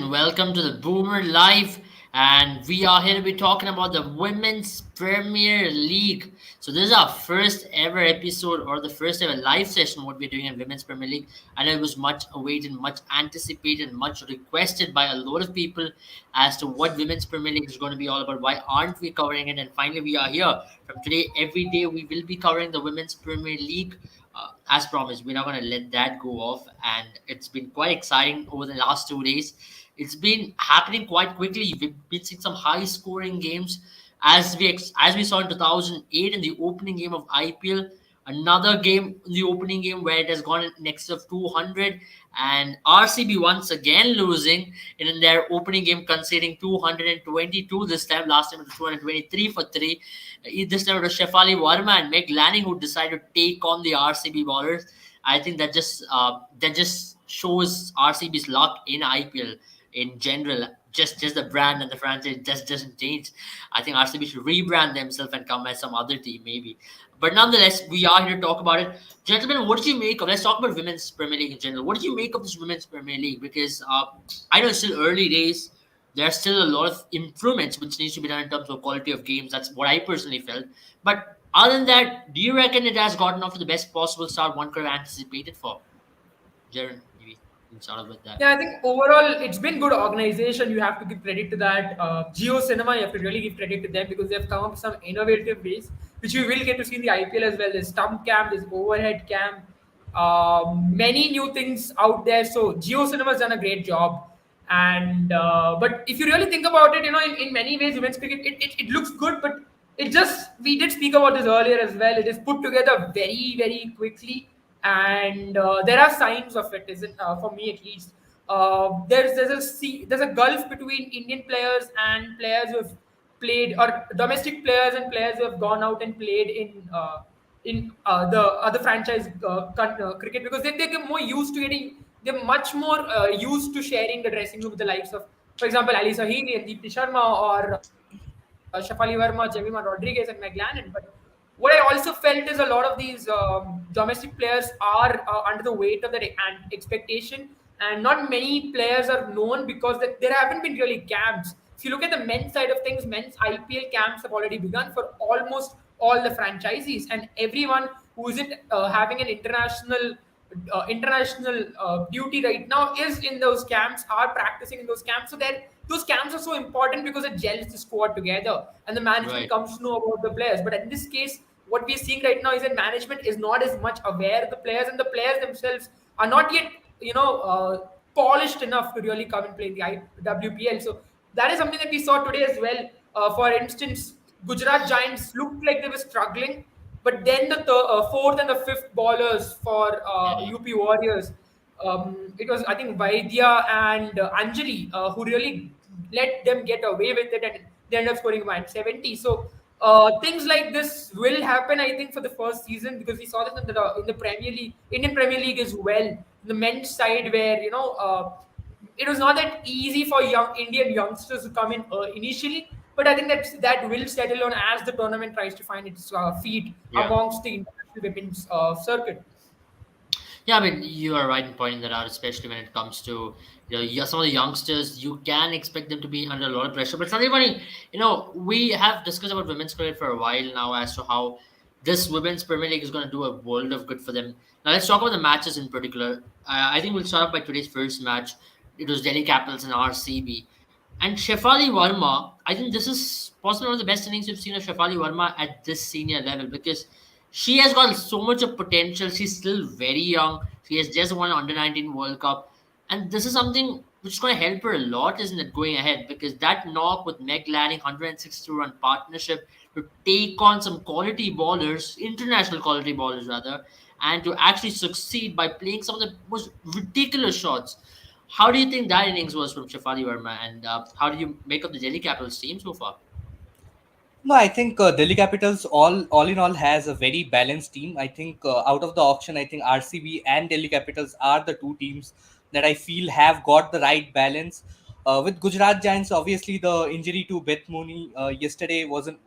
welcome to the Boomer Live. And we are here to be talking about the Women's Premier League. So, this is our first ever episode or the first ever live session, what we're doing in Women's Premier League. I know it was much awaited, much anticipated, much requested by a lot of people as to what Women's Premier League is going to be all about. Why aren't we covering it? And finally, we are here. From today, every day, we will be covering the Women's Premier League. As promised, we're not going to let that go off. And it's been quite exciting over the last 2 days. It's been happening quite quickly. We've been seeing some high scoring games as we saw in 2008 in the opening game of IPL. Another game in the opening game where it has gone in excess of 200, and RCB once again losing in their opening game, conceding 222 this time. Last time it was 223 for 3. This time it was Shefali Verma and Meg Lanning who decided to take on the RCB bowlers. I think that just shows RCB's luck in IPL in general. Just the brand and the franchise just doesn't change. I think RCB should rebrand themselves and come as some other team maybe. But nonetheless, we are here to talk about it. Gentlemen, what did you make of? Let's talk about Women's Premier League in general. What did you make of this Women's Premier League? Because I know it's still early days. There are still a lot of improvements which needs to be done in terms of quality of games. That's what I personally felt. But other than that, do you reckon it has gotten off to the best possible start one could have anticipated for? Jaren, maybe you can start off with that. Yeah, I think overall it's been good organization. You have to give credit to that. Geo Cinema, you have to really give credit to them because they've come up with some innovative ways, which we will get to see in the IPL as well. There's stump cam, there's overhead cam, many new things out there. So Geo Cinema has done a great job. And but if you really think about it, in many ways, women's cricket it looks good, but it just we did speak about this earlier as well. It is put together very very quickly, and there are signs of it. Isn't for me at least. There's a gulf between Indian players and players who have played, or domestic players and players who have gone out and played in the other franchise cricket, because they get more used to getting. They're much more used to sharing the dressing room with the likes of, for example, Ali Sahini and Deepti Sharma, or Shafali Verma, Jemima Rodriguez, and Meg Lannon. But what I also felt is a lot of these domestic players are under the weight of that expectation, and not many players are known because there haven't been really camps. If you look at the men's side of things, men's IPL camps have already begun for almost all the franchisees, and everyone who isn't having an international duty right now is in those camps, are practicing in those camps. So that those camps are so important because it gels the squad together and the management Right. comes to know about the players. But in this case, what we're seeing right now is that management is not as much aware of the players, and the players themselves are not yet polished enough to really come and play in the WPL. So that is something that we saw today as well. For instance, Gujarat Giants looked like they were struggling, but then the fourth and the fifth bowlers for Yeah. UP Warriors, it was, I think, Vaidya and Anjali who really let them get away with it, and they ended up scoring 170. So things like this will happen, I think, for the first season, because we saw this in the Premier League, Indian Premier League as well, the men's side, where it was not that easy for young Indian youngsters to come in initially. But I think that will settle on as the tournament tries to find its feet Yeah. amongst the international women's circuit. Yeah, I mean, you are right in pointing that out, especially when it comes to some of the youngsters. You can expect them to be under a lot of pressure. But something funny, we have discussed about women's cricket for a while now as to how this women's Premier League is going to do a world of good for them. Now let's talk about the matches in particular. I think we'll start off by today's first match. It was Delhi Capitals and RCB. And Shefali Verma, I think this is possibly one of the best innings we've seen of Shefali Verma at this senior level, because she has got so much of potential. She's still very young. She has just won under 19 World Cup. And this is something which is going to help her a lot, isn't it, going ahead? Because that knock with Meg Lanning, 162-run partnership, to take on some quality bowlers, international quality bowlers rather, and to actually succeed by playing some of the most ridiculous shots. How do you think that innings was from Shefali Verma, and how do you make up the Delhi Capitals team so far? No, I think Delhi Capitals all in all has a very balanced team. I think out of the auction, I think RCB and Delhi Capitals are the two teams that I feel have got the right balance. With Gujarat Giants, obviously the injury to Beth Mooney yesterday wasn't.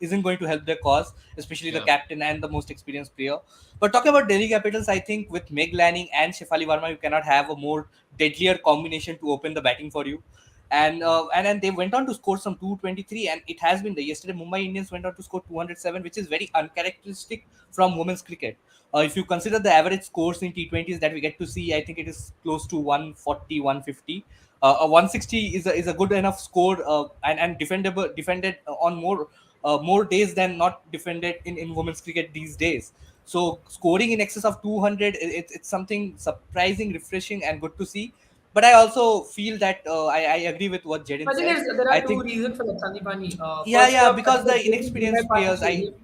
isn't going to help their cause, especially the Yeah. captain and the most experienced player. But talking about Delhi Capitals, I think with Meg Lanning and Shefali Verma, you cannot have a more deadlier combination to open the batting for you. And then they went on to score some 223, and it has been the yesterday Mumbai Indians went on to score 207, which is very uncharacteristic from women's cricket. If you consider the average scores in T20s that we get to see, I think it is close to 140, 150. A 160 is a good enough score, and defended on more days than not defended in women's cricket these days. So scoring in excess of 200, it's something surprising, refreshing, and good to see. But I also feel that I agree with what Jedin I think said. there I are two think, reasons for that, Sandipani. yeah, First, yeah, I because think the the change in inexperienced partner players, stadium.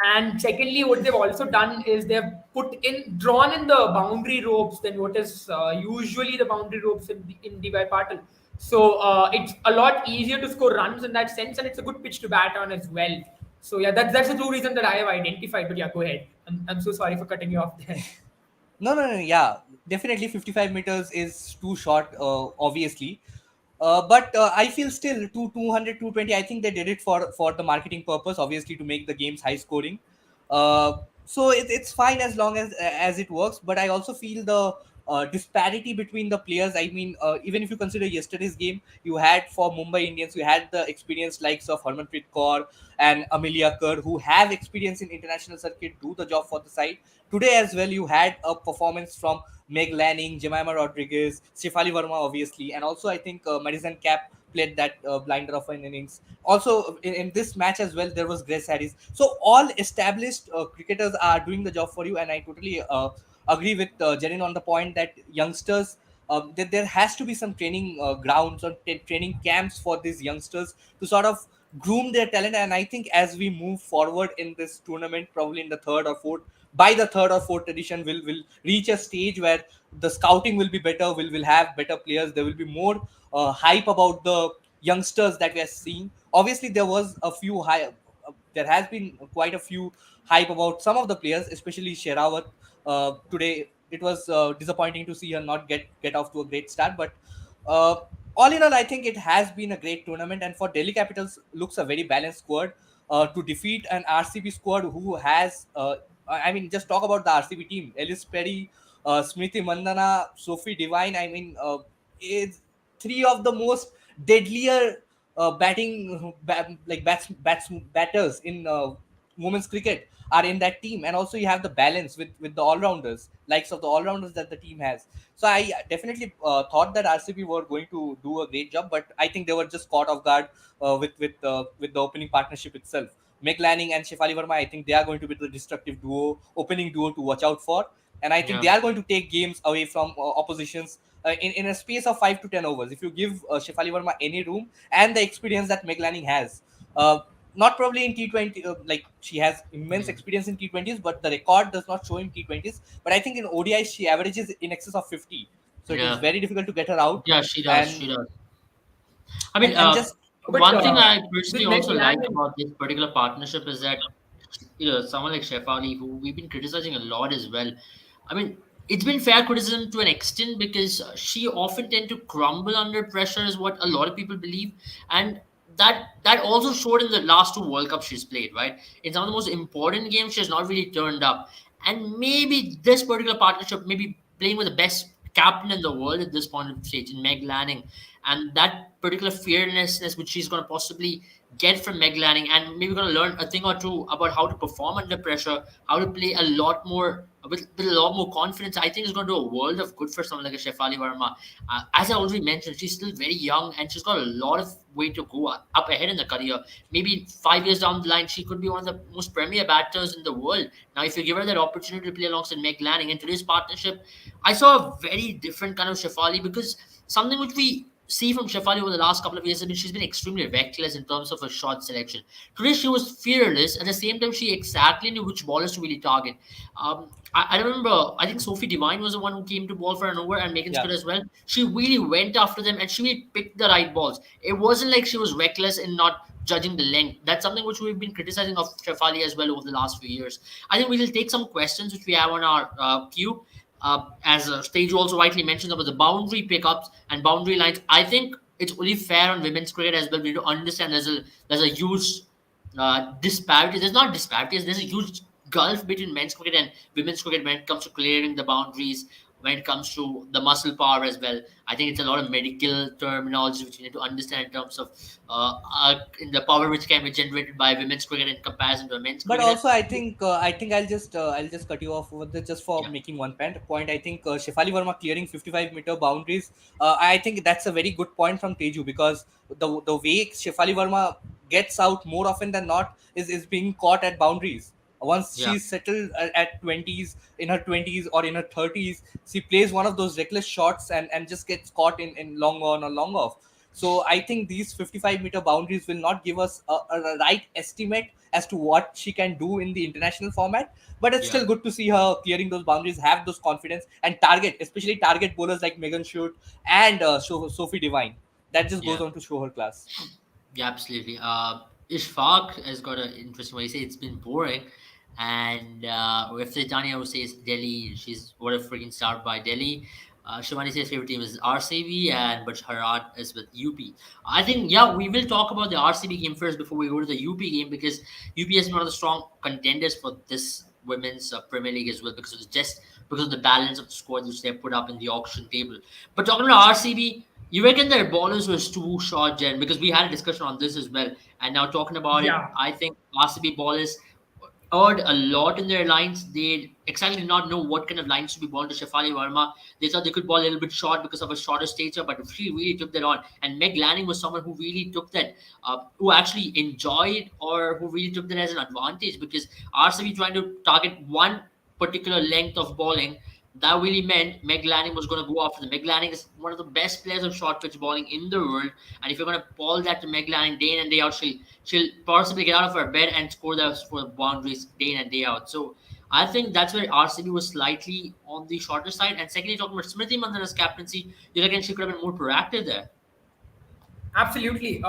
And secondly, what they've also done is they've drawn in the boundary ropes than what is usually the boundary ropes in DY Patil. So it's a lot easier to score runs in that sense, and it's a good pitch to bat on as well. So yeah, that's the two reason that I have identified. But yeah, go ahead. I'm so sorry for cutting you off there. no, no, no, yeah, definitely 55 meters is too short, obviously. But I feel still 200, 220. I think they did it for the marketing purpose, obviously, to make the games high scoring. So it's fine as long as it works. But I also feel the disparity between the players. I mean, even if you consider yesterday's game, you had for Mumbai Indians, you had the experienced likes of Harmanpreet Kaur and Amelia Kerr, who have experience in international circuit, do the job for the side. Today as well, you had a performance from Meg Lanning, Jemima Rodriguez, Shefali Verma, obviously, and also I think Madison Cap played that blinder of an innings. Also in this match as well, there was Grace Harris. So all established cricketers are doing the job for you, and I totally agree with Jerin on the point that youngsters. That there has to be some training grounds or training camps for these youngsters to sort of groom their talent. And I think as we move forward in this tournament, probably in the third or fourth, by the third or fourth edition, will reach a stage where the scouting will be better. Will have better players. There will be more hype about the youngsters that we are seeing. Obviously, there was a few high. There has been quite a few hype about some of the players, especially Sherawat. Today, it was disappointing to see her not get off to a great start, but uh, all in all, I think it has been a great tournament, and for Delhi Capitals, looks a very balanced squad to defeat an RCB squad who has. I mean, just talk about the RCB team: Ellis Perry, Smriti Mandana, Sophie Devine. I mean, is three of the most deadlier batters in women's cricket are in that team. And also you have the balance with the all-rounders, likes of the all-rounders that the team has. So I definitely thought that RCB were going to do a great job, but I think they were just caught off guard with the opening partnership itself. Meg Lanning and Shefali Verma, I think they are going to be the destructive opening duo to watch out for. And I think Yeah. they are going to take games away from oppositions in a space of 5 to 10 overs. If you give Shefali Verma any room and the experience that Meg Lanning has, uh, not probably in T20, like she has immense Mm. experience in T20s, but the record does not show in T20s. But I think in ODI, she averages in excess of 50. So it is Yeah. very difficult to get her out. Yeah, she does. And She does. I mean, and just But one thing I with personally Meg also like Lanning, about this particular partnership is that, someone like Shefali, who we've been criticizing a lot as well. I mean, it's been fair criticism to an extent because she often tend to crumble under pressure, is what a lot of people believe, and that also showed in the last two World Cups she's played. Right, in some of the most important games, she has not really turned up, and maybe this particular partnership, maybe playing with the best captain in the world at this point of stage in Meg Lanning, and that particular fearlessness which she's going to possibly get from Meg Lanning, and maybe going to learn a thing or two about how to perform under pressure, how to play a lot more with a lot more confidence. I think is going to do a world of good for someone like a Shefali Verma. As I already mentioned, she's still very young and she's got a lot of way to go up ahead in the career. Maybe 5 years down the line, she could be one of the most premier batters in the world. Now, if you give her that opportunity to play alongside Meg Lanning in today's partnership, I saw a very different kind of Shefali, because something which we see from Shefali over the last couple of years, I mean, she's been extremely reckless in terms of her shot selection. Today, she was fearless. At the same time, she exactly knew which ballers to really target. I remember, I think Sophie Devine was the one who came to ball for an over, and Megan yeah. Scott as well. She really went after them and she really picked the right balls. It wasn't like she was reckless in not judging the length. That's something which we've been criticizing of Shefali as well over the last few years. I think we will take some questions which we have on our queue. As Stage also rightly mentioned about the boundary pickups and boundary lines, I think it's only fair on women's cricket as well. We need to understand there's a huge disparities. There's not disparities. There's a huge gulf between men's cricket and women's cricket when it comes to clearing the boundaries, when it comes to the muscle power as well. I think it's a lot of medical terminology which you need to understand in terms of in the power which can be generated by women's cricket in comparison to men's But cricket. also, I think I'll just cut you off over the, just for Yeah, making one point. I think Shefali Verma clearing 55-meter boundaries. I think that's a very good point from Teju, because the way Shefali Verma gets out more often than not is being caught at boundaries. Once yeah, she's settled at 20s, in her 20s or in her 30s, she plays one of those reckless shots and just gets caught in long on or long off. So I think these 55-meter boundaries will not give us a right estimate as to what she can do in the international format. But it's yeah, still good to see her clearing those boundaries, have those confidence, and target, especially target bowlers like Megan Shute and Sophie Devine. That just goes yeah. on to show her class. Yeah, absolutely. Ishfaq has got an interesting way. He say it's been boring, and if Titania would say it's Delhi, she's what a freaking star by Delhi. Shivani says favorite team is RCB, and but Harat is with UP. I think yeah, we will talk about the RCB game first before we go to the UP game, because UP is one of the strong contenders for this women's Premier League as well, because of the balance of the squad which they put up in the auction table. But talking about RCB, you reckon their bowlers was too short, Jen? Because we had a discussion on this as well. And now talking about it, Yeah. I think RCB bowlers earned a lot in their lines. They exactly did not know what kind of lines to be bowled to Shefali Verma. They thought they could bowl a little bit short because of a shorter stature, but she really took that on. And Meg Lanning was someone who really took that, who actually enjoyed or who really took that as an advantage, because RCB trying to target one particular length of bowling, that really meant Meg Lanning was going to go after them. Meg Lanning is one of the best players of short pitch bowling in the world, and if you're going to ball that to Meg Lanning day in and day out, she'll possibly get out of her bed and score those for boundaries day in and day out. So I think that's where RCB was slightly on the shorter side. And secondly, talking about Smriti Mandhana's captaincy, you reckon she could have been more proactive there? Absolutely.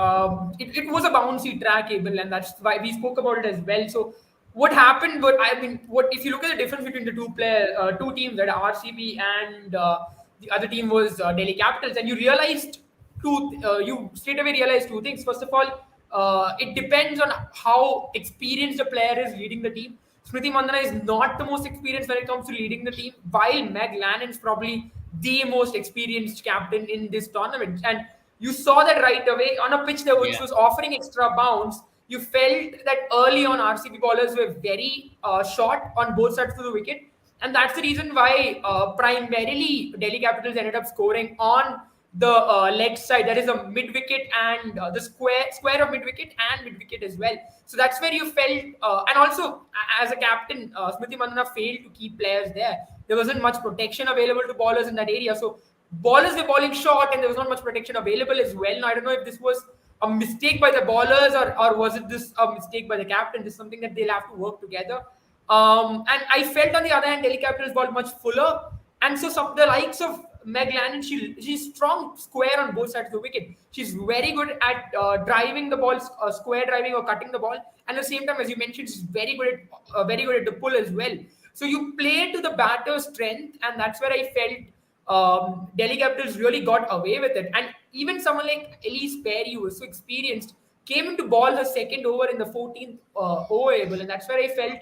It was a bouncy track, Abel, and that's why we spoke about it as well. So what happened? But I mean, what if you look at the difference between the two teams, that are RCB and the other team was Delhi Capitals, and you realized you straight away realized two things. First of all, it depends on how experienced a player is leading the team. Smriti Mandhana is not the most experienced when it comes to leading the team, while Meg Lannon is probably the most experienced captain in this tournament. And you saw that right away on a pitch that which Yeah, was offering extra bounce. You felt that early on RCB bowlers were very short on both sides of the wicket, and that's the reason why primarily Delhi Capitals ended up scoring on the leg side, that is a mid wicket and the square of mid wicket and mid wicket as well. So that's where you felt, and also as a captain, Smriti Mandhana failed to keep players there. There wasn't much protection available to bowlers in that area, so bowlers were bowling short and there was not much protection available as well. Now I don't know if this was a mistake by the bowlers, or was it this a mistake by the captain. This is something that they'll have to work together. And I felt on the other hand, Delhi Capitals ball much fuller, and so some the likes of Meg Lannon, she's strong square on both sides of the wicket. She's very good at driving the ball, square driving or cutting the ball, and at the same time, as you mentioned, she's very good at the pull as well. So you play to the batter's strength, and that's where I felt Delhi Capitals really got away with it. And even someone like Elise Perry, who was so experienced, came into ball her second over in the 14th over, and that's where I felt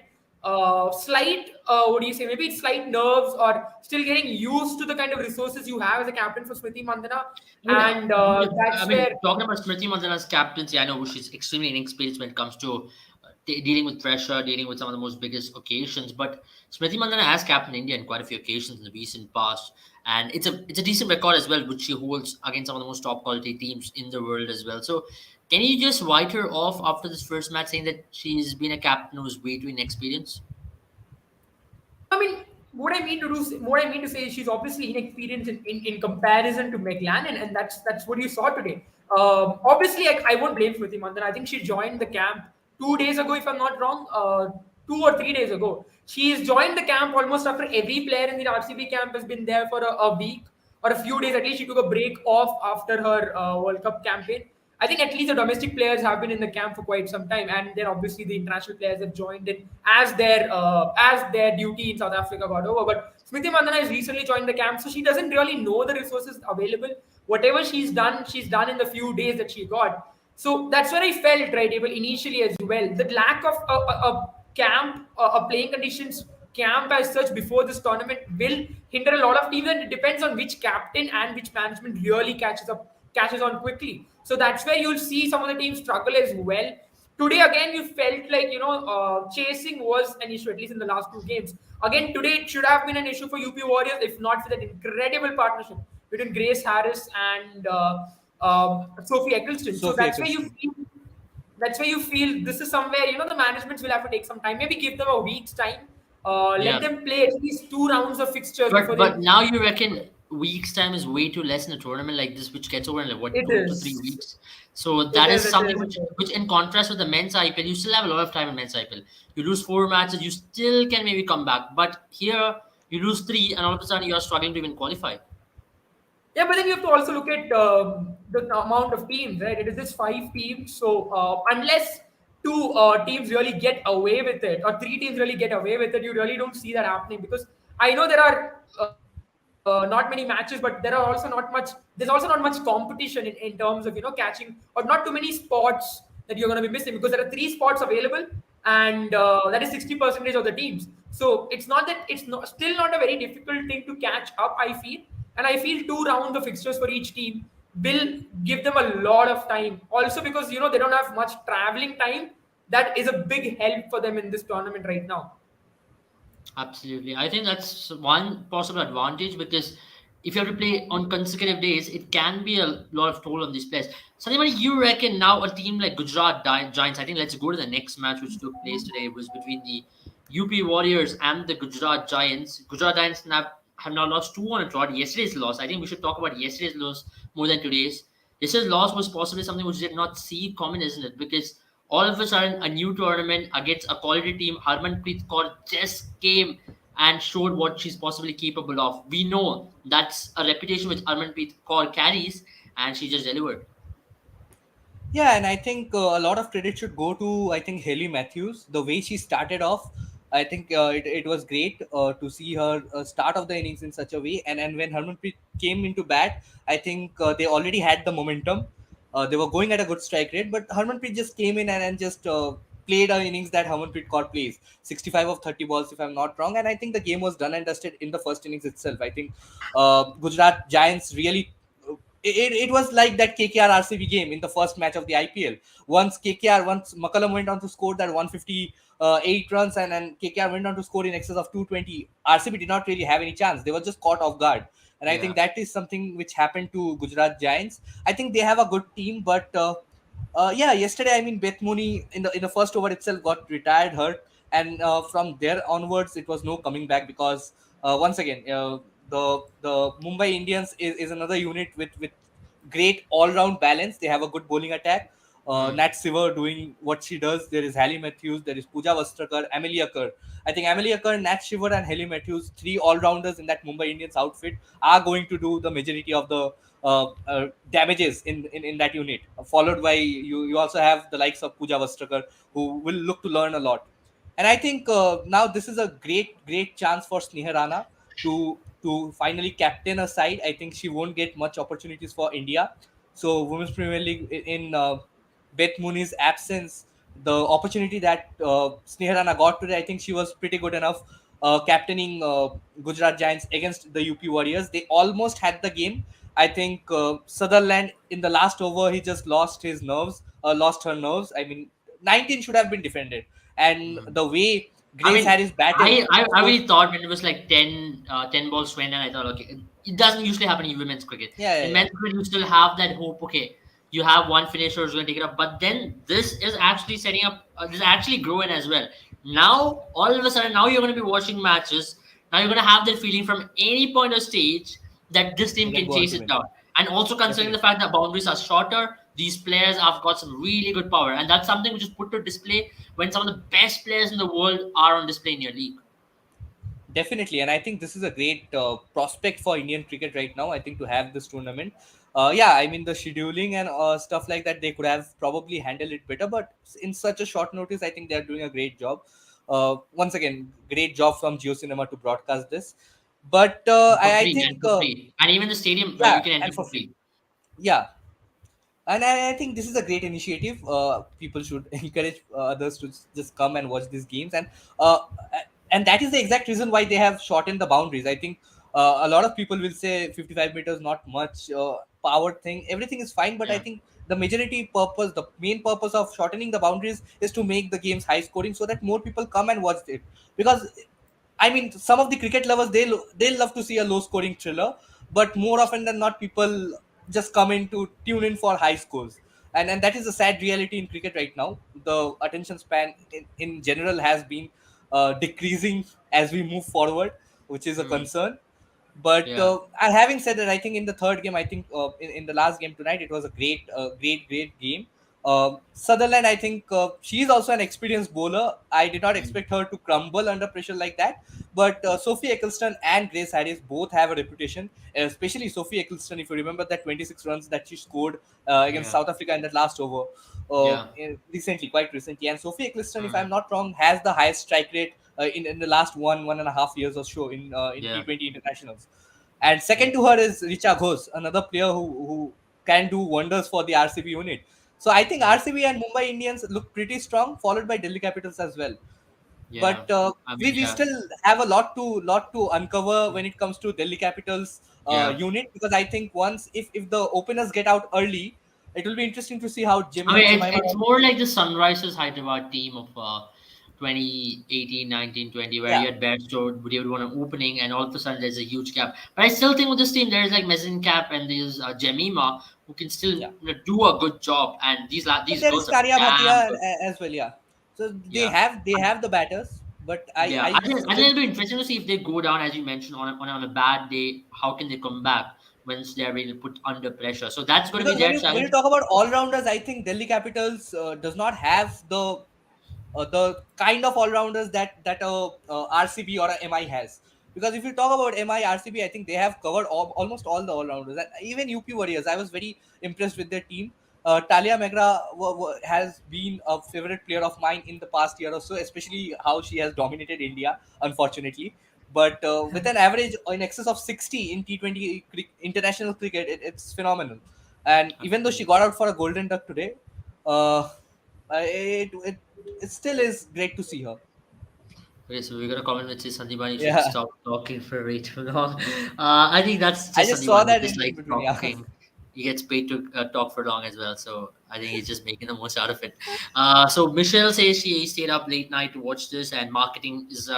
slight, what do you say, maybe it's slight nerves or still getting used to the kind of resources you have as a captain for Smriti Mandhana. yeah. And I that's mean, where, talking about Smriti Mandhana's captaincy, I know she's extremely inexperienced when it comes to dealing with pressure, dealing with some of the most biggest occasions. But Smriti Mandhana has captained India in quite a few occasions in the recent past, and it's a decent record as well, which she holds against some of the most top quality teams in the world as well. So, can you just write her off after this first match, saying that she's been a captain who's way too inexperienced? I mean, what I mean to say is she's obviously inexperienced in comparison to McLannon, and that's what you saw today. Obviously, I won't blame Smriti Mandhana. I think she joined the camp 2 days ago, if I'm not wrong, 2 or 3 days ago. She's joined the camp almost after every player in the RCB camp has been there for a week or a few days. At least she took a break off after her World Cup campaign. I think at least the domestic players have been in the camp for quite some time, and then obviously the international players have joined in as their duty in South Africa got over. But Smriti Mandhana has recently joined the camp, so she doesn't really know the resources available. Whatever she's done in the few days that she got. So that's where I felt right able initially as well. The lack of a camp, a playing conditions camp as such before this tournament will hinder a lot of teams, and it depends on which captain and which management really catches on quickly. So that's where you'll see some of the teams struggle as well. Today again, you felt like chasing was an issue at least in the last two games. Again today, it should have been an issue for UP Warriors if not for that incredible partnership between Grace Harris and Sophie Eccleston. So Sophie Eccleston. that's where you feel this is somewhere the managements will have to take some time. Maybe give them a week's time. Let Yeah. them play at least two rounds of fixtures before But they. now you reckon weeks time is way too less in a tournament like this, which gets over in like what, It 2 to 3 weeks. is. So It that is is. It something is. It which, is. in contrast with the men's IPL, you still have a lot of time in men's IPL. You lose 4 matches, you still can maybe come back. But here you lose three, and all of a sudden you're struggling to even qualify. Yeah, but then you have to also look at the amount of teams, right? It is just five teams. So unless two teams really get away with it, or three teams really get away with it, you really don't see that happening. Because I know there are not many matches, but there are also not much. There's also not much competition in terms of catching, or not too many spots that you're going to be missing, because there are three spots available, and that is 60% of the teams. So it's not that it's not still not a very difficult thing to catch up, I feel. And I feel two rounds of fixtures for each team will give them a lot of time. Also because they don't have much traveling time. That is a big help for them in this tournament right now. Absolutely. I think that's one possible advantage because if you have to play on consecutive days, it can be a lot of toll on these players. So, anybody, you reckon now a team like Giants, I think let's go to the next match which took place today. It was between the UP Warriors and the Gujarat Giants. Gujarat Giants have now lost 2 on a trot. Yesterday's loss, I think we should talk about yesterday's loss more than today's. Yesterday's loss was possibly something which did not see coming, isn't it? Because all of a sudden, a new tournament against a quality team, Harmanpreet Kaur just came and showed what she's possibly capable of. We know that's a reputation which Harmanpreet Kaur carries, and she just delivered. Yeah, and I think a lot of credit should go to Haley Matthews. The way she started off, I think it was great to see her start of the innings in such a way. And when Harmanpreet came into bat, I think they already had the momentum. They were going at a good strike rate, but Harmanpreet just came in and just played an innings that Harmanpreet Kaur plays, 65 of 30 balls, if I'm not wrong. And I think the game was done and dusted in the first innings itself. I think Gujarat Giants really it was like that KKR RCB game in the first match of the IPL. Once McCullum went on to score that 158 runs, and KKR went on to score in excess of 220. RCB did not really have any chance. They were just caught off guard. And I Yeah. think that is something which happened to Gujarat Giants. I think they have a good team, but yeah, yesterday I mean Beth Mooney in the first over itself got retired hurt, and from there onwards it was no coming back because once again the Mumbai Indians is another unit with great all round balance. They have a good bowling attack. Hmm. Nat Siver doing what she does. There is Hallie Matthews. There is Pooja Vastrakar, Amelia Kerr. I think Amelia Kerr, Nat Shiver, and Hallie Matthews, three all rounders in that Mumbai Indians outfit, are going to do the majority of the damages in that unit. Followed by you also have the likes of Pooja Vastrakar, who will look to learn a lot. And I think now this is a great chance for Sneha Rana to finally captain a side. I think she won't get much opportunities for India. So Women's Premier League in Beth Mooney's absence, the opportunity that Sneha Rana got today, I think she was pretty good enough captaining Gujarat Giants against the UP Warriors. They almost had the game. I think Sutherland in the last over, he just lost her nerves. I mean, 19 should have been defended, and Hmm. the way I Grace mean, Harris batted, I so really thought when it was like 10 balls to end, and I thought, okay, it doesn't usually happen in women's cricket. yeah, yeah, In yeah. men's cricket, you still have that hope, okay, you have one finisher who's going to take it up. But then this is actually setting up, this is actually growing as well. Now, all of a sudden, now you're going to be watching matches. Now you're going to have that feeling from any point of stage that this They team can can go on chase to it win. down. And also considering the Definitely. fact that boundaries are shorter, these players have got some really good power. And that's something which is put to display when some of the best players in the world are on display in your league. Definitely, and I think this is a great prospect for Indian cricket right now. I think to have this tournament, yeah, I mean the scheduling and stuff like that, they could have probably handled it better. But in such a short notice, I think they are doing a great job. Once again, great job from Geo Cinema to broadcast this. But And for I free, think and for free. And even the stadium, you yeah, can enter and for for free, free. yeah. And I think this is a great initiative. People should encourage others to just come and watch these games, uh, and that is the exact reason why they have shortened the boundaries. I think a lot of people will say 55 meters not much power thing. Everything is fine, but I Yeah, think the main purpose of shortening the boundaries is to make the games high scoring so that more people come and watch it. Because I mean, some of the cricket lovers they'll love to see a low scoring thriller, but more often than not, people just come in to tune in for high scores, and that is a sad reality in cricket right now. The attention span in general has been decreasing as we move forward, which is a mm, concern. But yeah, and having said that, I think in the third game, I think in the last game tonight, it was a great game. Sutherland, I think she is also an experienced bowler. I did not mm, expect her to crumble under pressure like that. But Sophie Eccleston and Grace Harris both have a reputation, especially Sophie Eccleston. If you remember that 26 runs that she scored against yeah, South Africa in that last over yeah, recently, quite recently. And Sophie Eccleston, if I'm mm, not wrong, has the highest strike rate in the last 1.5 years or so in yeah, T20 internationals. And yeah. second to her is Richa Ghosh, another player who can do wonders for the RCB unit. So I think Mm. RCB and Mumbai Indians look pretty strong, followed by Delhi Capitals as well. Yeah, But I mean, we yeah, still have a lot to uncover when it comes to Delhi Capitals yeah. unit, because I think once if the openers get out early, it will be interesting to see how I mean, Jemima. it's more like the Sunrisers Hyderabad team of 2018, 19, 20, where Yeah, you had Bairstow, would you want an opening, and all of a sudden there's a huge gap. But I still think with this team, there's like Mezzin Cap and there's Jemima who can still yeah. do a good job, and But these there is girls are Karya damn Bhatia good. as well, yeah. So Yeah. they have the batters, but Yeah, I I think still. it'll be interesting to see if they go down, as you mentioned, on a bad day. How can they come back once they're being put under pressure? So that's going to be Because when their you challenge. talk about all rounders, I think Delhi Capitals does not have the kind of all rounders that RCB or a MI has. Because if you talk about MI RCB, I think they have covered almost all the all rounders, and even UP Warriors. I was very impressed with their team. Talia Megra has been a favorite player of mine in the past year or so, especially how she has dominated India, unfortunately. But with an average in excess of 60 in T20 international cricket, it's phenomenal. And even though she got out for a golden duck today, uh, it still is great to see her. Okay, so we're gonna comment which is Sandipani should Yeah, stop talking for way too long. I think that's I just just saw Sandipani who that just in likes between. Yeah, talking. He gets paid to talk for long as well, so I think he's just making the most out of it. So Michelle says she stayed up late night to watch this, and marketing is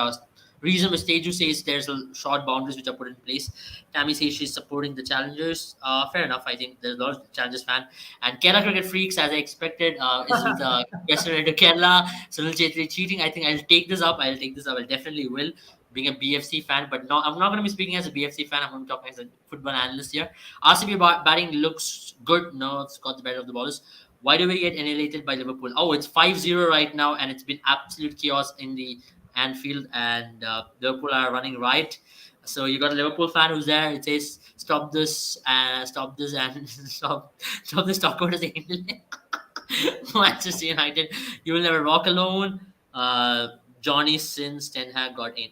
reason. Teju says there's a short boundaries which are put in place. Tammy says she's supporting the challengers. Fair enough. I think there's a lot of challengers fan. And Kerala cricket freaks, as I expected, is with question to Kerala. Sunil Chetri cheating. I think I'll take this up. I'll take this up. I definitely will. Being a BFC fan, but no, I'm not going to be speaking as a BFC fan. I'm going to talk as a football analyst here. RCB batting looks good. No, it's got the better of the ballers. Why do we get annihilated by Liverpool? Oh, it's 5-0 right now, and it's been absolute chaos in the Anfield, and Liverpool are running right. So you got a Liverpool fan who's there. It says, stop this, and stop this, talk about the Manchester United. You will never walk alone. Johnny since Ten Hag got in.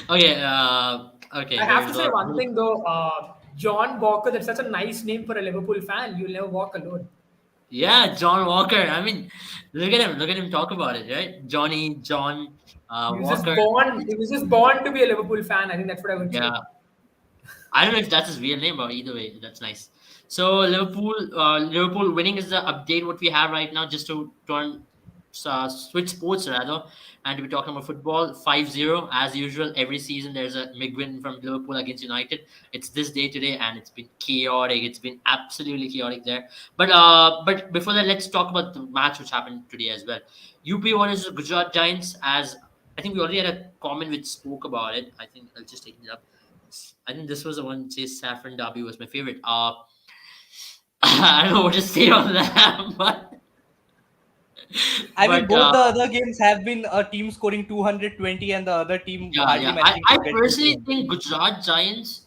Okay, I okay. have There's to a say lot. one thing though, John Walker. That's such a nice name for a Liverpool fan. You'll never walk alone. Yeah, John Walker. I mean, look at him. Look at him talk about it, right? Johnny, John, He was just Walker. born. He was just born to be a Liverpool fan. I think that's what I would say. Yeah, I don't know if that's his real name, but either way, that's nice. So Liverpool winning is the update what we have right now. Just to turn switch sports rather, and we're talking about football. 5-0 as usual. Every season there's a big win from Liverpool against United. It's this day today, and it's been chaotic. It's been absolutely chaotic there. But before that, let's talk about the match which happened today as well. UP Warriors Gujarat Giants. As I think we already had a comment which spoke about it. I think I'll just take it up. I think this was the one. Says Saffron Derby was my favorite. I don't know what to say on that, I mean, but both the other games have been a team scoring 220 and the other team yeah, hardly yeah. I, managing I to get to personally 200. think Gujarat Giants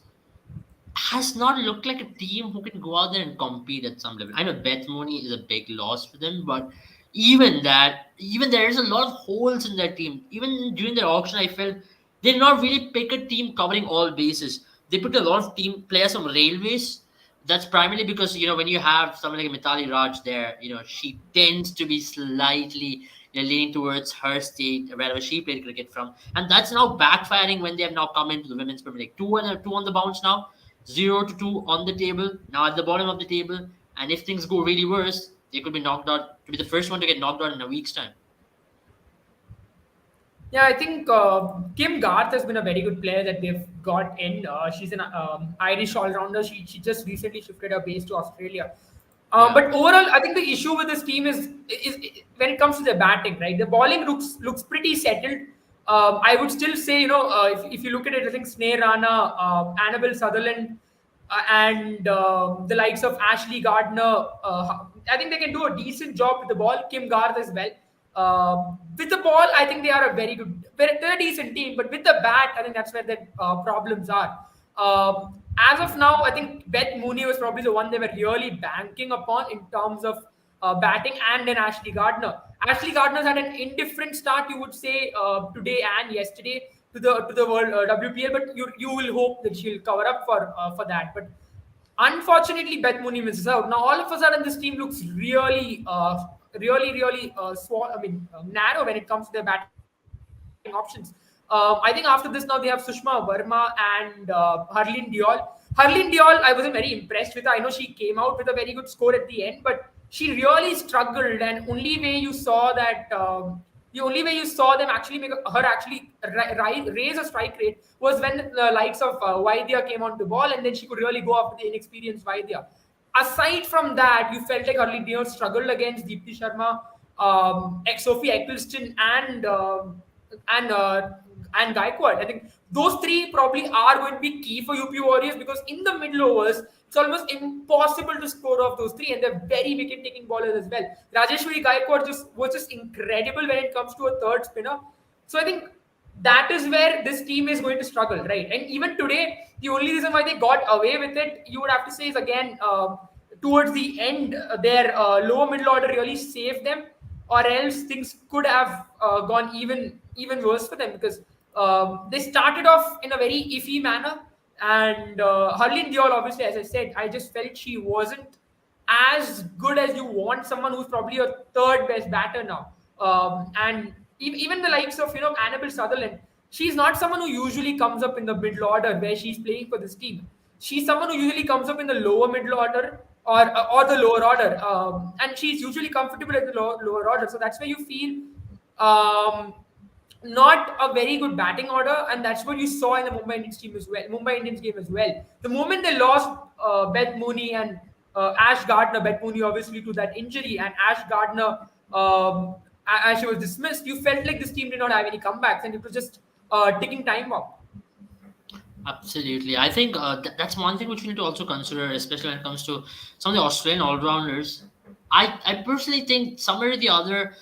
has not looked like a team who can go out there and compete at some level. I know Beth Mooney is a big loss for them, but even there is a lot of holes in their team. Even during their auction, I felt they did not really pick a team covering all bases. they picked a lot of team players from railways. That's primarily because when you have someone like Mitali Raj there, she tends to be slightly leaning towards her state wherever she played cricket from, and that's now backfiring when they have now come into the women's Premier League. Two on the bounce now, 0-2 on the table now at the bottom of the table, and if things go really worse, they could be knocked out. To be the first one to get knocked out in a week's time. Yeah, I think Kim Garth has been a very good player that they've got in. She's an Irish all-rounder. She just recently shifted her base to Australia. Yeah. But overall, I think the issue with this team is when it comes to the batting, right? The bowling looks pretty settled. I would still say, if you look at it, I think Sneh Rana, Annabelle Sutherland, and the likes of Ashley Gardner, I think they can do a decent job with the ball. Kim Garth as well. With the ball, I think they are a very good, they're a decent team. But with the bat, I think that's where the problems are. As of now, I think Beth Mooney was probably the one they were really banking upon in terms of batting, and then Ashley Gardner. Ashley Gardner's had an indifferent start, you would say, today and yesterday to the world WPL, but you will hope that she'll cover up for that. But unfortunately, Beth Mooney misses out. Now, all of a sudden, this team looks really narrow when it comes to their batting options. I think after this, now they have Sushma Verma and Harleen Diol. Harleen Diol, I wasn't very impressed with her. I know she came out with a very good score at the end, but she really struggled. And the only way you saw them actually make her actually raise a strike rate was when the likes of Vaidya came on the ball, and then she could really go after the inexperienced Vaidya. Aside from that, you felt like Harleen Diol struggled against Deepti Sharma, Sophie Eccleston, and and Gaikwad. I think those three probably are going to be key for UP Warriors, because in the middle overs, it's almost impossible to score off those three, and they're very wicket-taking bowlers as well. Rajeshwari Gaikwad was just incredible when it comes to a third spinner. So I think that is where this team is going to struggle, right? And even today, the only reason why they got away with it, you would have to say, is again towards the end, their lower middle order really saved them, or else things could have gone even worse for them, because they started off in a very iffy manner. And Harleen Diol, obviously, as I said, I just felt she wasn't as good as you want someone who's probably your third best batter now. And even the likes of Annabelle Sutherland, she's not someone who usually comes up in the middle order where she's playing for this team. She's someone who usually comes up in the lower middle order, or the lower order, and she's usually comfortable at the lower order. So that's where you feel um, not a very good batting order, and that's what you saw in the Mumbai Indians game as well. The moment they lost Beth Mooney and Ash Gardner, Beth Mooney obviously to that injury, and Ash Gardner, as she was dismissed, you felt like this team did not have any comebacks, and it was just ticking time bomb. Absolutely. I think that's one thing which we need to also consider, especially when it comes to some of the Australian all rounders. I personally think somewhere or the other,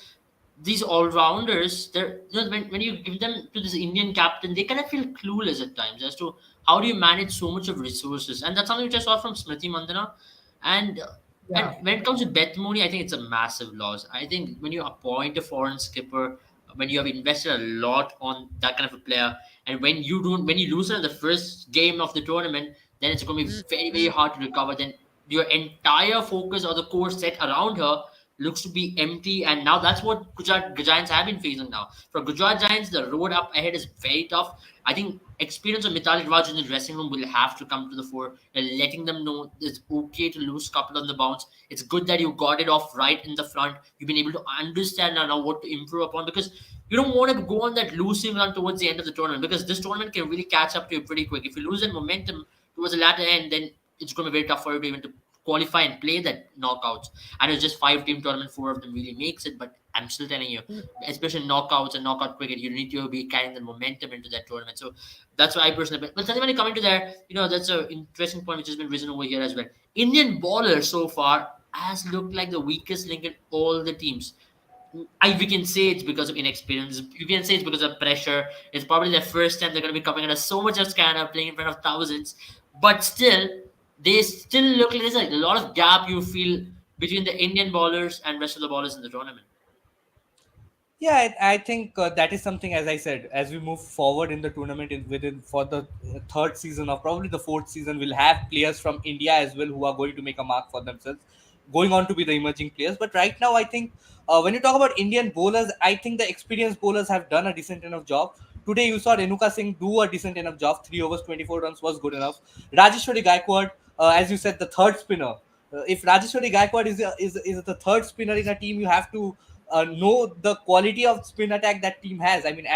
these all rounders, they're when you give them to this Indian captain, they kind of feel clueless at times as to how do you manage so much of resources, and that's something which I saw from Smriti Mandana. And Yeah. when it comes to Beth Mooney, I think it's a massive loss. I think when you appoint a foreign skipper, when you have invested a lot on that kind of a player, and when you lose her in the first game of the tournament, then it's going to be very, very hard to recover. Then your entire focus or the core set around her looks to be empty, and now that's what Gujarat Giants have been facing now. For Gujarat Giants, the road up ahead is very tough. I think experience of Mitali Raj in the dressing room will have to come to the fore, and letting them know it's okay to lose couple on the bounce. It's good that you got it off right in the front. You've been able to understand now what to improve upon, because you don't want to go on that losing run towards the end of the tournament, because this tournament can really catch up to you pretty quick. If you lose that momentum towards the latter end, then it's going to be very tough for you to even to qualify and play that knockouts. And it's just 5 team tournament, 4 of them really makes it. But I'm still telling you, especially knockouts and knockout cricket, you need to be carrying the momentum into that tournament. So that's why I personally. But when you come into there, that's an interesting point which has been risen over here as well. Indian bowler so far has looked like the weakest link in all the teams. We can say it's because of inexperience. You can say it's because of pressure. It's probably their first time they're going to be coming under so much of scanner, playing in front of thousands. But still, they still look like there's a lot of gap you feel between the Indian bowlers and rest of the bowlers in the tournament. Yeah, I think that is something, as I said, as we move forward in the tournament within for the third season or probably the fourth season, we'll have players from India as well who are going to make a mark for themselves, going on to be the emerging players. But right now, I think when you talk about Indian bowlers, I think the experienced bowlers have done a decent enough job. Today, you saw Renuka Singh do a decent enough job. 3 overs, 24 runs was good enough. Rajeshwari Gaikwad, as you said, the third spinner. If Rajeshwari Gaikwad is the third spinner in a team, you have to know the quality of spin attack that team has. I mean,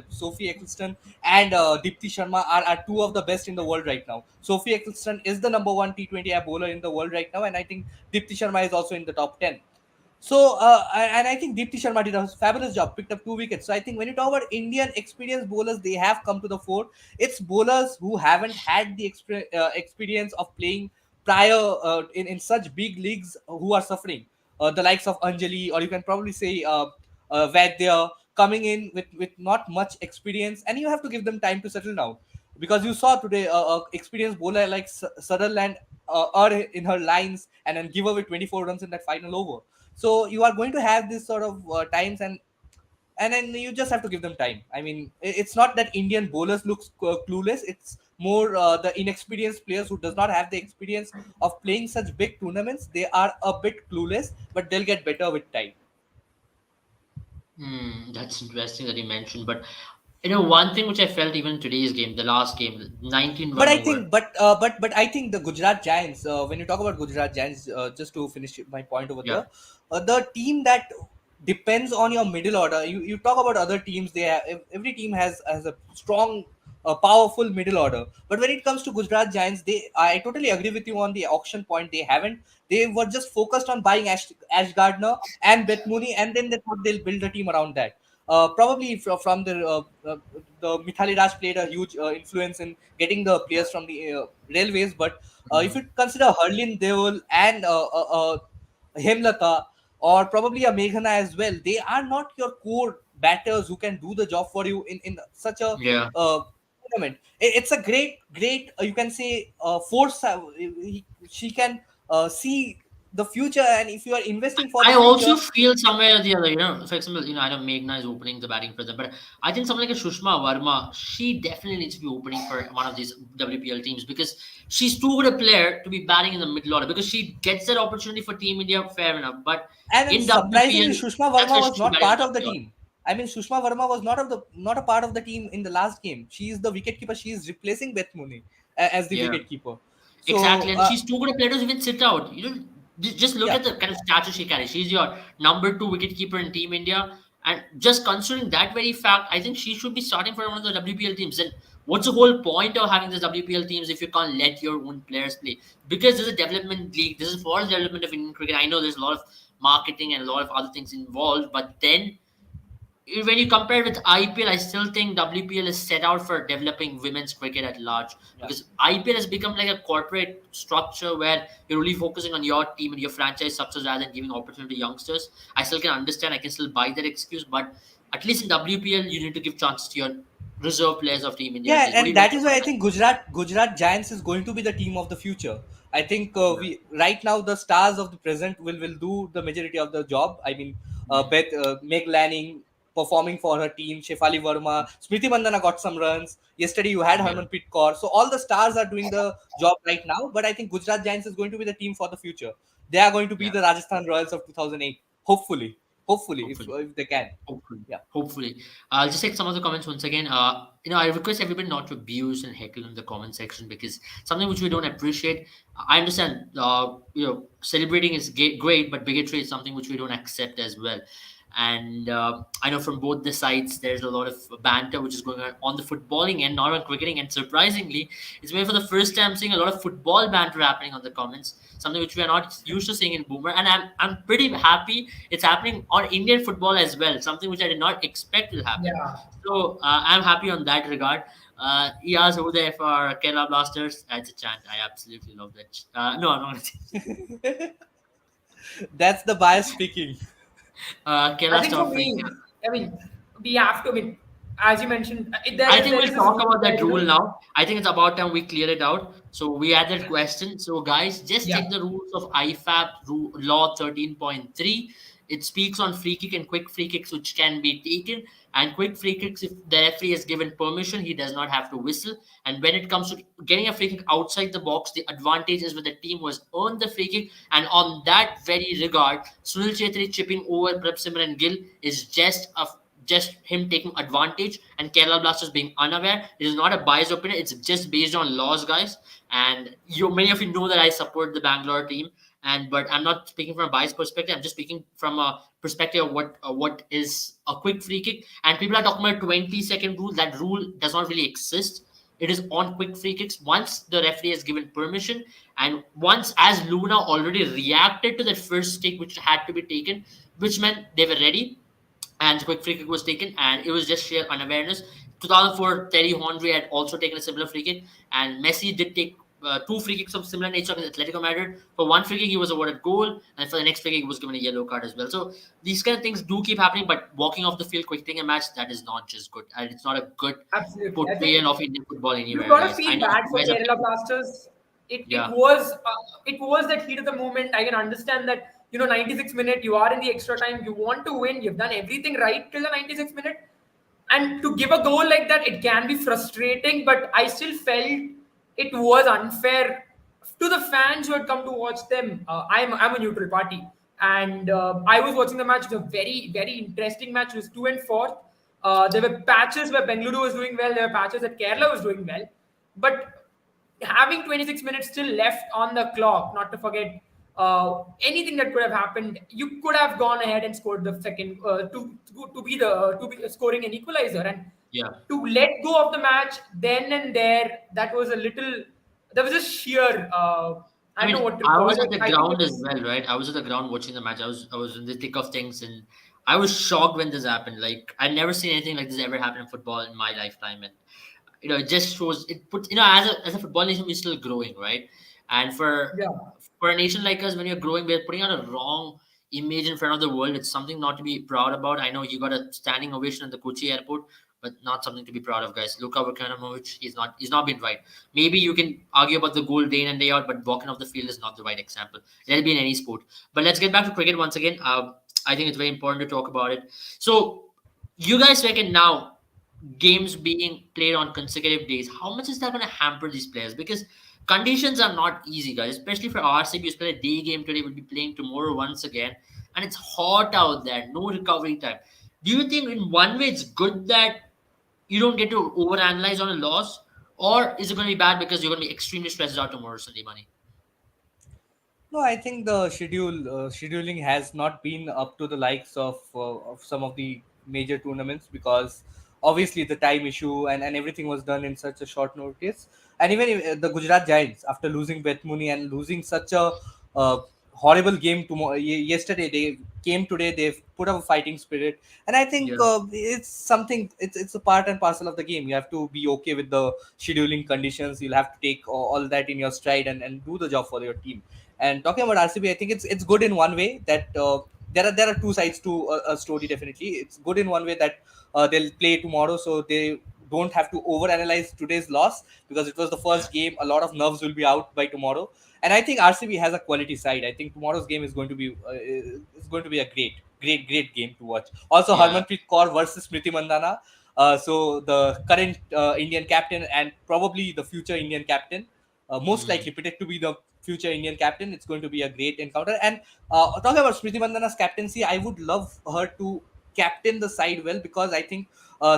Sophie Eccleston and Dipti Sharma are two of the best in the world right now. Sophie Eccleston is the number one T20I bowler in the world right now, and I think Dipti Sharma is also in the top 10. So, and I think Deepti Sharma did a fabulous job, picked up 2 wickets. So, I think when you talk about Indian experienced bowlers, they have come to the fore. It's bowlers who haven't had the experience of playing prior in such big leagues who are suffering. The likes of Anjali, or you can probably say Vaidya, coming in with not much experience, and you have to give them time to settle down. Because you saw today experienced bowler like Sutherland err in her lines and then give away 24 runs in that final over. So you are going to have this sort of times, and then you just have to give them time. I mean, it's not that Indian bowlers look clueless. It's more the inexperienced players who does not have the experience of playing such big tournaments. They are a bit clueless, but they'll get better with time. That's interesting that you mentioned. But one thing which I felt even in today's game, the last game, 19 But run I over. think, but I think the Gujarat Giants. When you talk about Gujarat Giants, just to finish my point over Yeah. there, the team that depends on your middle order. You talk about other teams. Every team has a strong, powerful middle order. But when it comes to Gujarat Giants, I totally agree with you on the auction point. They were just focused on buying Ash Gardner and Beth Mooney, and then they thought they'll build a team around that. Probably from the Mithali Raj played a huge influence in getting the players from the railways. But if Mm. you consider Harlin Deol and Hemlata, or probably a Meghana as well, they are not your core batters who can do the job for you in such a Yeah. tournament. It's a great you can say force. She can see the future, and if you are investing for the I also future. feel somewhere or the other, for example, I know Meghna is opening the batting for them, but I think someone like a Shushma Verma, she definitely needs to be opening for one of these WPL teams because she's too good a player to be batting in the middle order because she gets that opportunity for Team India, fair enough. But And then in WPL, surprisingly, Sushma that's Verma why she was should be not batting in part the of the middle order. team. I mean, Sushma Verma was not a part of the team in the last game. She is the wicketkeeper. She is replacing Beth Mooney as the Yeah. wicketkeeper. So Exactly, and she's too good a player to even sit out. Just look yeah, at the kind of stature she carries. She's your number two wicketkeeper in Team India, and just considering that very fact, I think she should be starting for one of the WPL teams. And what's the whole point of having these WPL teams if you can't let your own players play? Because this is a development league. This is for the development of Indian cricket. I know there's a lot of marketing and a lot of other things involved, but then when you compare it with IPL, I still think WPL is set out for developing women's cricket at large yeah. because IPL has become like a corporate structure where you're really focusing on your team and your franchise success rather than giving opportunity to youngsters. I still can understand, I can still buy that excuse, but at least in WPL, you need to give chances to your reserve players of Team India at Yeah, least. What do and you make that of is why I that? think Gujarat Giants is going to be the team of the future. I think Yeah. we right now the stars of the present will do the majority of the job. I mean, Meg Lanning performing for her team, Shefali Verma, Smriti Mandana got some runs. Yesterday you had Yeah. Harmanpreet Kaur. So all the stars are doing the job right now. But I think Gujarat Giants is going to be the team for the future. They are going to be Yeah. the Rajasthan Royals of 2008. Hopefully, Hopefully. if they can. Hopefully, Yeah. hopefully. I'll just take some of the comments once again. I request everybody not to abuse and heckle in the comment section because something which we don't appreciate. I understand, celebrating is great, but bigotry is something which we don't accept as well. And I know from both the sides, there's a lot of banter which is going on the footballing end, not on cricketing. And surprisingly, it's maybe for the first time seeing a lot of football banter happening on the comments, something which we are not used to seeing in Boomer. And I'm pretty happy it's happening on Indian football as well, something which I did not expect will happen. Yeah. So I'm happy on that regard. He asked over there for Kerala Blasters. That's a chant. I absolutely love that. No, I'm not gonna say. That's the bias speaking. I Kerala think for Stop. me, I mean, we have to. I mean, as you mentioned, I think there we'll is this talk rule about where that rule now. I think it's about time we clear it out. So we had that question. So guys, just yeah, check the rules of IFAB Law 13.3. It speaks on free kick and quick free kicks which can be taken. And quick free kicks, if the referee has given permission, he does not have to whistle. And when it comes to getting a free kick outside the box, the advantage is with the team who has earned the free kick. And on that very regard, Sunil Chetri chipping over Prab Simran Gill is just him taking advantage, and Kerala Blasters being unaware. It is not a biased opinion. It's just based on laws, guys. And many of you know that I support the Bangalore team, and but I'm not speaking from a biased perspective. I'm just speaking from a perspective of what is a quick free kick. And people are talking about 20-second rule. That rule does not really exist. It is on quick free kicks once the referee has given permission, and once as Luna already reacted to that first stick which had to be taken, which meant they were ready, and the quick free kick was taken, and it was just sheer unawareness. 2004, Terry Henry had also taken a similar free kick, and Messi did take two free kicks of similar nature against Atletico Madrid. For one free kick, he was awarded goal, and for the next free kick, he was given a yellow card as well. So these kind of things do keep happening, but walking off the field, quitting a match, that is not just good, and it's not a good Absolutely. I think portrayal of Indian football you anywhere, gotta guys. I feel know bad you for guys are, Kerala Blasters. yeah, It was that heat of the moment. I can understand that 96 minute you are in the extra time, you want to win, you've done everything right till the 96 minute, and to give a goal like that, it can be frustrating. But I still felt it was unfair to the fans who had come to watch them. I'm a neutral party, and I was watching the match. It was a very interesting match. It was 2 and 4. There were patches where Bengaluru was doing well. There were patches that Kerala was doing well, but having 26 minutes still left on the clock, not to forget anything that could have happened, you could have gone ahead and scored the second to be scoring an equalizer, and yeah. to let go of the match then and there, that was a little, that was just sheer I I don't know mean, what to I call was at it. the I think ground it as was, well, right? I was at the ground watching the match. I was in the thick of things, and I was shocked when this happened. Like I've never seen anything like this ever happen in football in my lifetime, and it just shows it puts as a football nation we're still growing, right? And yeah. for a nation like us, when you're growing, we're putting out a wrong image in front of the world. It's something not to be proud about. I know you got a standing ovation at the Kochi airport, but not something to be proud of, guys. Luka Vukanovic, he's not been right. Maybe you can argue about the goal day in and day out, but walking off the field is not the right example. That'll be in any sport. But let's get back to cricket once again. I think it's very important to talk about it. So you guys reckon now games being played on consecutive days, how much is that going to hamper these players? Because conditions are not easy, guys, especially for RCB. You play a day game today, we'll be playing tomorrow once again, and it's hot out there, no recovery time. Do you think, in one way, it's good that you don't get to overanalyze on a loss, or is it going to be bad because you're going to be extremely stressed out tomorrow, Sunday money? No, I think the scheduling has not been up to the likes of some of the major tournaments, because obviously the time issue and everything was done in such a short notice. And even if, the Gujarat Giants, after losing Bethmuni and losing such a horrible game tomorrow, yesterday, they came today. They've put up a fighting spirit, and I think Yeah, it's something. It's a part and parcel of the game. You have to be okay with the scheduling conditions. You'll have to take all that in your stride and do the job for your team. And talking about RCB, I think it's good in one way that there are two sides to a story. Definitely, it's good in one way that they'll play tomorrow, so they don't have to overanalyze today's loss, because it was the yeah, first game. A lot of nerves will be out by tomorrow, and I think RCB has a quality side. I think tomorrow's game is going to be a great game to watch. Also, yeah. Harmanpreet Kaur versus Smriti Mandana. So the current Indian captain and probably the future Indian captain, most Mm, likely predicted to be the future Indian captain. It's going to be a great encounter. And talking about Smriti Mandana's captaincy, I would love her to captain the side well, because I think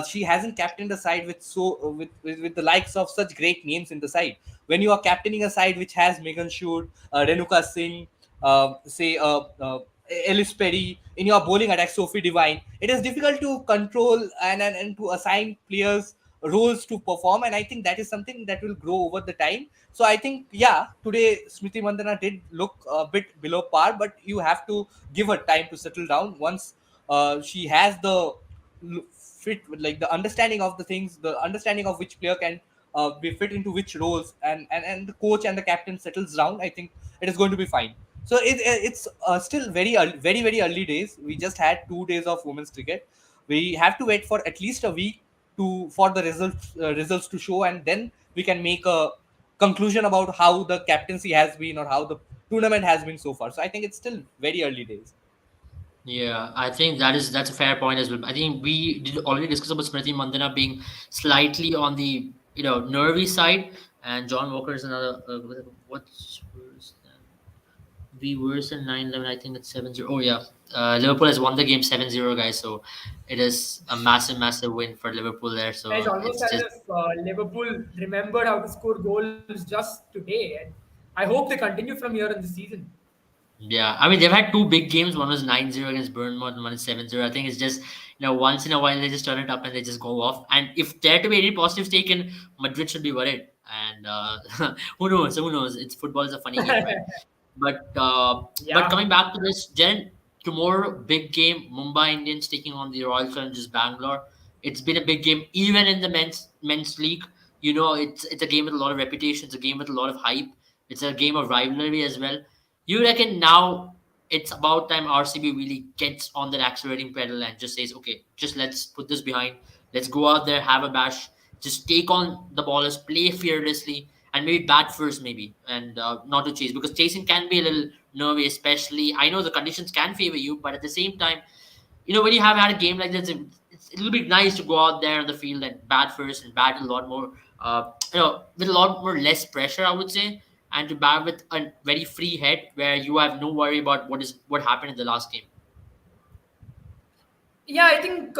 she hasn't captained the side with the likes of such great names in the side. When you are captaining a side which has Megan Shoot, Renuka Singh, say Ellis Perry in your bowling attack, Sophie Devine, it is difficult to control and to assign players roles to perform, and I think that is something that will grow over the time. So I think, yeah, today Smriti Mandana did look a bit below par, but you have to give her time to settle down. Once she has the fit, like the understanding of the things, the understanding of which player can be fit into which roles, and the coach and the captain settles down, I think it is going to be fine. So it's still very early days. We just had 2 days of women's cricket. We have to wait for at least a week for the results to show, and then we can make a conclusion about how the captaincy has been or how the tournament has been so far. So I think it's still very early days. Yeah, I think that's a fair point as well. I think we did already discuss about Smriti Mandana being slightly on the nervy side, and John Walker is another. What's worse than we worse than 9-11? I think it's 7-0. Oh yeah, Liverpool has won the game 7-0, guys. So it is a massive, massive win for Liverpool there. And it's So almost it's as just if Liverpool remembered how to score goals just today, and I hope they continue from here in the season. yeah. I mean they've had two big games. One was 9-0 against Bournemouth, and one is 7-0. I think it's just once in a while they just turn it up and they just go off. And if there to be any positives taken, Madrid should be worried. And who knows? Who knows? It's football is a funny game, right? But Yeah, coming back to this, Jen, tomorrow big game, Mumbai Indians taking on the Royal Challengers Bangalore. It's been a big game, even in the men's league. It's a game with a lot of reputation. It's a game with a lot of hype. It's a game of rivalry as well. You reckon now it's about time RCB really gets on that accelerating pedal and just says, okay, just let's put this behind. Let's go out there, have a bash, just take on the ballers, play fearlessly, and maybe bat first, maybe, and not to chase because chasing can be a little nervy, especially. I know the conditions can favor you, but at the same time, when you have had a game like this, it's a little bit nice to go out there on the field and bat first and bat a lot more, with a lot more less pressure, I would say, and to bat with a very free head where you have no worry about what happened in the last game. yeah, I think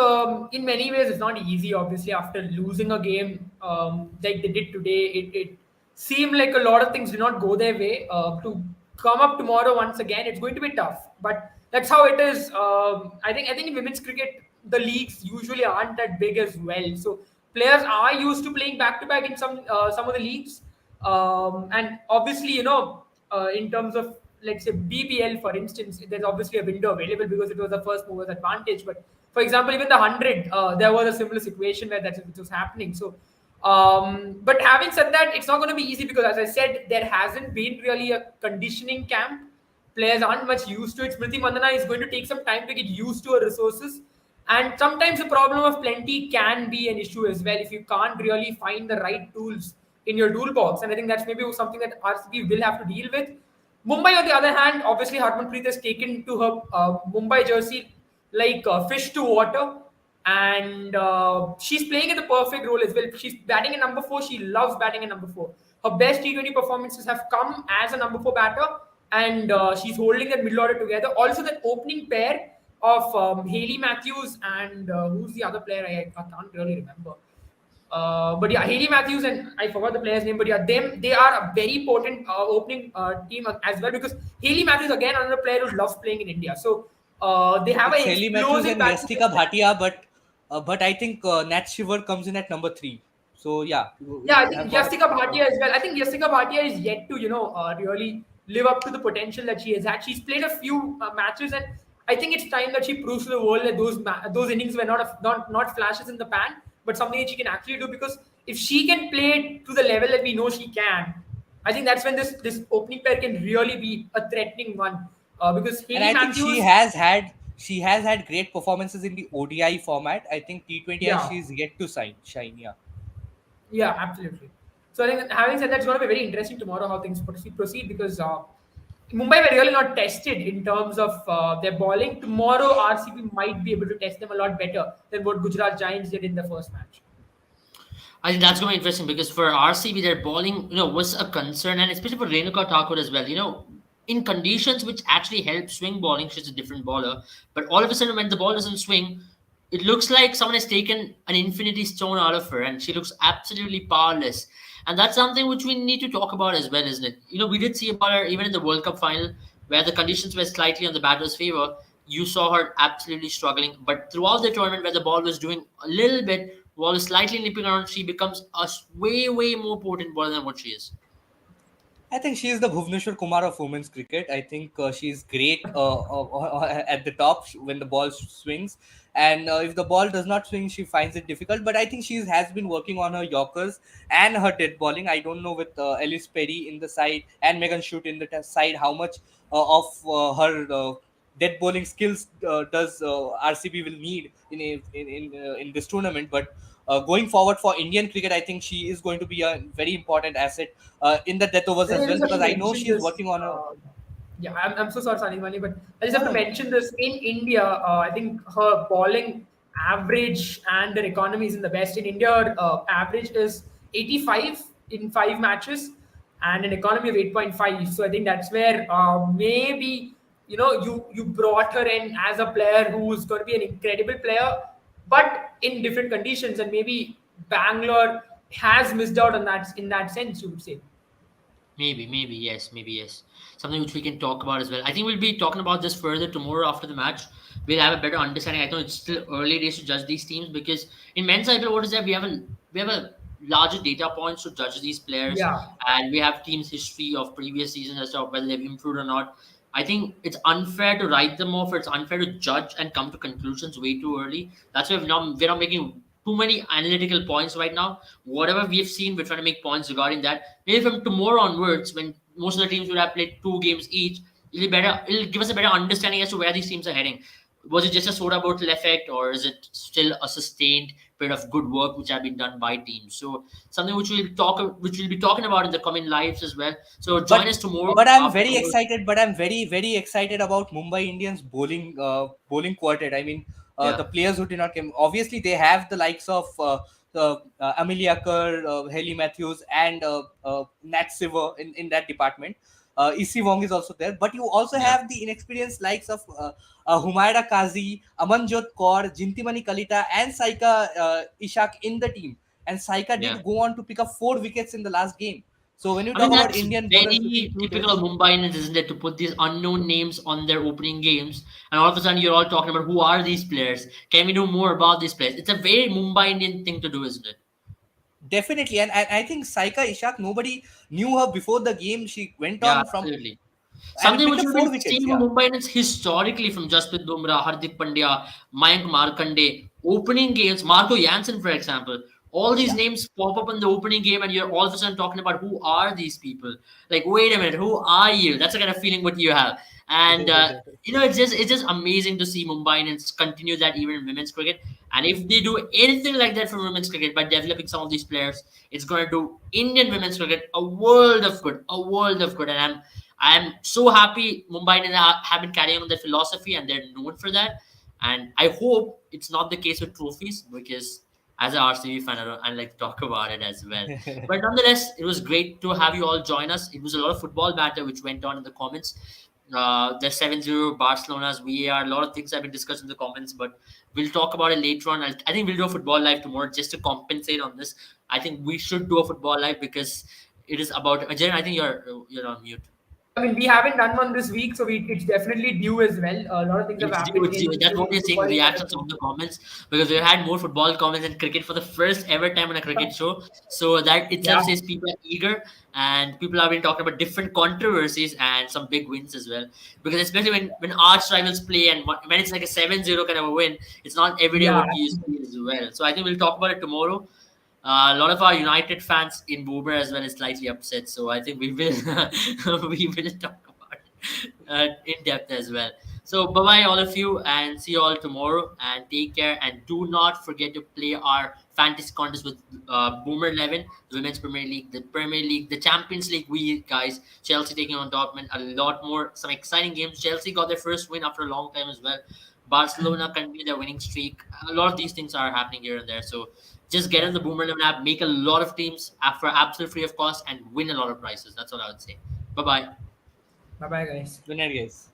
in many ways it's not easy. Obviously, after losing a game like they did today, it seemed like a lot of things did not go their way. To come up tomorrow once again, it's going to be tough. But that's how it is. I think in women's cricket, the leagues usually aren't that big as well. So players are used to playing back to back in some of the leagues. And obviously, in terms of let's say BBL, for instance, there's obviously a window available because it was the first movers advantage. But for example, even the 100, there was a similar situation where that was happening. So, but having said that, it's not going to be easy because, as I said, there hasn't been really a conditioning camp. Players aren't much used to it. Smriti Mandana is going to take some time to get used to her resources. And sometimes the problem of plenty can be an issue as well if you can't really find the right tools in your toolbox. And I think that's maybe something that RCB will have to deal with. Mumbai, on the other hand, obviously Harmanpreet has taken to her Mumbai jersey like fish to water, and she's playing in the perfect role as well. She's batting at number four. She loves batting at number four. Her best T20 performances have come as a number four batter, and she's holding that middle order together. Also, that opening pair of Haley Matthews and who's the other player? I can't really remember. But yeah, Haley Matthews and I forgot the player's name, but yeah, they are a very potent opening team as well because Haley Matthews again another player who loves playing in India. So they have It's an Haley Matthews explosive and batting Yastika attack. Bhatia, but I think Nat Shiver comes in at number three. So yeah, Yeah, I we have think got. Yastika Bhatia as well. I think Yastika Bhatia is yet to really live up to the potential that she has had. She's played a few matches, and I think it's time that she proves to the world that those innings were not flashes in the pan, but something that she can actually do. Because if she can play it to the level that we know she can, I think that's when this opening pair can really be a threatening one. Because And Haley I think Matthews, she has had great performances in the ODI format. I think T20I yeah, she's yet to shine. Yeah. yeah, absolutely. So I think having said that, it's going to be very interesting tomorrow how things proceed because Mumbai were really not tested in terms of their bowling. Tomorrow, RCB might be able to test them a lot better than what Gujarat Giants did in the first match. I think that's going to be interesting because for RCB, their bowling, was a concern, and especially for Renuka Thakur as well. In conditions which actually help swing bowling, she's a different bowler. But all of a sudden, when the ball doesn't swing, it looks like someone has taken an infinity stone out of her, and she looks absolutely powerless. And that's something which we need to talk about as well, isn't it? We did see about her even in the World Cup final, where the conditions were slightly on the batter's favor. You saw her absolutely struggling, but throughout the tournament, where the ball was doing a little bit, ball is slightly nipping around, she becomes a way, way more potent bowler than what she is. I think she is the Bhuvneshwar Kumar of women's cricket. I think she's great at the top when the ball swings, and if the ball does not swing, she finds it difficult. But I think she has been working on her Yorkers and her dead bowling. I don't know with Ellis Perry in the side and Megan Schutt in the side how much of her dead bowling skills does RCB will need in this tournament. But going forward for Indian cricket, I think she is going to be a very important asset in the death overs as Very well, funny because you I know mentioned she is this. working on a. Yeah, I'm so sorry, Sunny Mani, but I just have to No, mention this. In India, I think her bowling average and their economy isn't the best. In India, average is 85 in 5 matches and an economy of 8.5. So I think that's where maybe you brought her in as a player who's going to be an incredible player, but in different conditions, and maybe Bangalore has missed out on that in that sense. You would say. Maybe yes. Something which we can talk about as well. I think we'll be talking about this further tomorrow after the match. We'll have a better understanding. I know it's still early days to judge these teams because in men's IPL, what is that? We have a larger data points to judge these players, Yeah. and we have teams' history of previous seasons as to whether they've improved or not. I think it's unfair to write them off, or it's unfair to judge and come to conclusions way too early. That's why we're not making too many analytical points right now. Whatever we've seen, we're trying to make points regarding that. Maybe from tomorrow onwards, when most of the teams would have played 2 games each, it'll give us a better understanding as to where these teams are heading. Was it just a soda bottle effect, or is it still a sustained period of good work which have been done by teams? So something which we'll be talking about in the coming lives as well. So join but us tomorrow but I'm after very tomorrow. excited. But I'm very excited about Mumbai Indians bowling quartet. I mean, Yeah, the players who did not come. Obviously, they have the likes of Amelia Kerr, Haley Matthews, and Nat Silver in that department. Isi Wong is also there, but you also yeah, have the inexperienced likes of Humaira Kazi, Amanjot Kaur, Jintimani Kalita, and Saika Ishak in the team. And Saika yeah. did go on to pick up 4 wickets in the last game. So when you I mean, talk about that's Indian bowlers looking very through typical of this, Mumbai Indians, isn't it? To put these unknown names on their opening games, and all of a sudden you're all talking about who are these players? Can we know more about these players? It's a very Mumbai Indian thing to do, isn't it? definitely, and I think Saika Ishak, nobody knew her before the game. She went Yeah, on from absolutely. and Something picked which up we've four been wickets. seeing from Yeah, Mumbai Indians historically from Jasprit Bumrah, Hardik Pandya, Mayank Markande, opening games, Marco Jansen, for example. All these yeah. names pop up in the opening game, and you're all of a sudden talking about who are these people? Like, wait a minute, who are you? That's the kind of feeling what you have, and it's just amazing to see Mumbai Indians continue that even in women's cricket. And if they do anything like that for women's cricket by developing some of these players, it's going to do Indian women's cricket a world of good, a world of good. And I'm so happy Mumbai Indians have been carrying on their philosophy and they're known for that. And I hope it's not the case with trophies because as an RCB fan, I like to talk about it as well. But nonetheless, it was great to have you all join us. It was a lot of football banter which went on in the comments. The 7-0 Barcelona's VAR, a lot of things have been discussed in the comments, but we'll talk about it later on. I think we'll do a football live tomorrow just to compensate on this. I think we should do a football live because it is about. Jaren, I think you're on mute. I mean, we haven't done one this week, so it's definitely due as well. A lot of things have It's due. happened It's due. That's what in we're saying. football Reactions industry. on the comments because we've had more football comments and cricket for the first ever time on a cricket show. So that itself Yeah, says people are eager and people have been talking about different controversies and some big wins as well. Because especially when arch rivals play and when it's like a 7-0 kind of a win, it's not every day yeah, what you see as well. So I think we'll talk about it tomorrow. A lot of our United fans in Boomer as well is slightly upset. So I think we will we will talk about it in depth as well. So bye bye all of you and see you all tomorrow and take care and do not forget to play our fantasy contest with Boomer 11, the Women's Premier League, the Champions League. We guys, Chelsea taking on Dortmund, a lot more, some exciting games. Chelsea got their first win after a long time as well. Barcelona continue their winning streak. A lot of these things are happening here and there. So just get in the Boomer 11 app, make a lot of teams for absolute free of cost, and win a lot of prizes. That's what I would say. Bye bye. bye bye, guys. good night, guys.